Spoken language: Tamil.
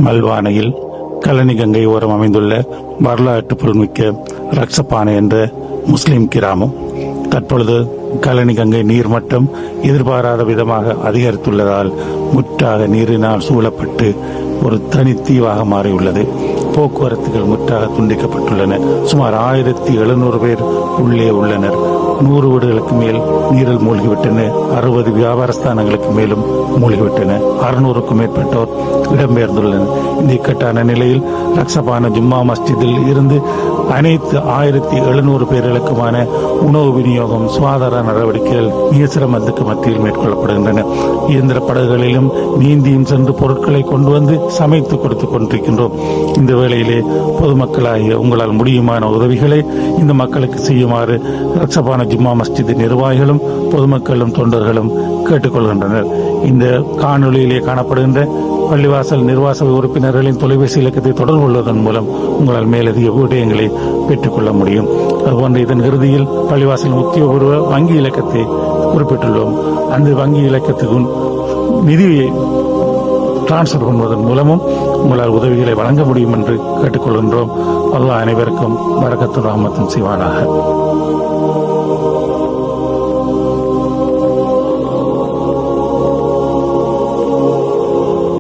மல்வானையில் கலனி கங்கை ஓரம் அமைந்துள்ள வரலாற்று புகழ்மிக்க ரக்சபானை என்ற முஸ்லிம் கிராமம். தற்பொழுது கலனி கங்கை நீர்மட்டம் எதிர்பாராத விதமாக அதிகரித்துள்ளதால் முற்றாக நீரினால் சூழப்பட்டு ஒரு தனித்தீவாக மாறியுள்ளது. போக்குவரத்துகள் முற்றாக துண்டிக்கப்பட்டுள்ளன. சுமார் 1700 பேர் உள்ளே உள்ளனர். 100 வீடுகளுக்கு மேல் நீரில் மூழ்கிவிட்டன. 60 வியாபார ஸ்தானங்களுக்கு மேலும் மூழ்கிவிட்டன. 600க்கும் மேற்பட்டோர் இடம்பெயர்ந்துள்ளனர். இந்த இக்கட்டான நிலையில் ரக்சபான ஜும்மா மஸ்ஜிதில் இருந்து அனைத்து 1700 பேர்களுக்குமான உணவு விநியோகம், சுகாதார நடவடிக்கைகள் மிக சிரமத்துக்கு மத்தியில் மேற்கொள்ளப்படுகின்றன. இயந்திர படகுகளிலும் நீந்தியும் சென்று பொருட்களை கொண்டு வந்து சமைத்து கொடுத்துக் கொண்டிருக்கின்றோம். இந்த வேளையிலே பொதுமக்களாகிய உங்களால் முடியுமான உதவிகளை இந்த மக்களுக்கு செய்யுமாறு ரக்சபான ஜும்மா மஸ்ஜித் நிர்வாகிகளும் பொதுமக்களும் தொண்டர்களும் கேட்டுக்கொள்கின்றனர். இந்த காணொலியிலே காணப்படுகின்ற பள்ளிவாசல் நிர்வாக உறுப்பினர்களின் தொலைபேசி இலக்கத்தை தொடர்பு கொள்வதன் மூலம் உங்களால் மேலதிக விடயங்களை பெற்றுக்கொள்ள முடியும். அதுபோன்ற இதன் இறுதியில் பள்ளிவாசல் உத்தியோகபூர்வ வங்கி இலக்கத்தை குறிப்பிட்டுள்ளோம். அந்த வங்கி இலக்கத்துக்கு நிதியை டிரான்ஸ்பர் பண்ணுவதன் மூலமும் உங்களால் உதவிகளை வழங்க முடியும் என்று கேட்டுக்கொள்கின்றோம். அல்லாஹ் அனைவருக்கும் பரக்கத்தும் ரஹ்மத்தும் செய்வானாக.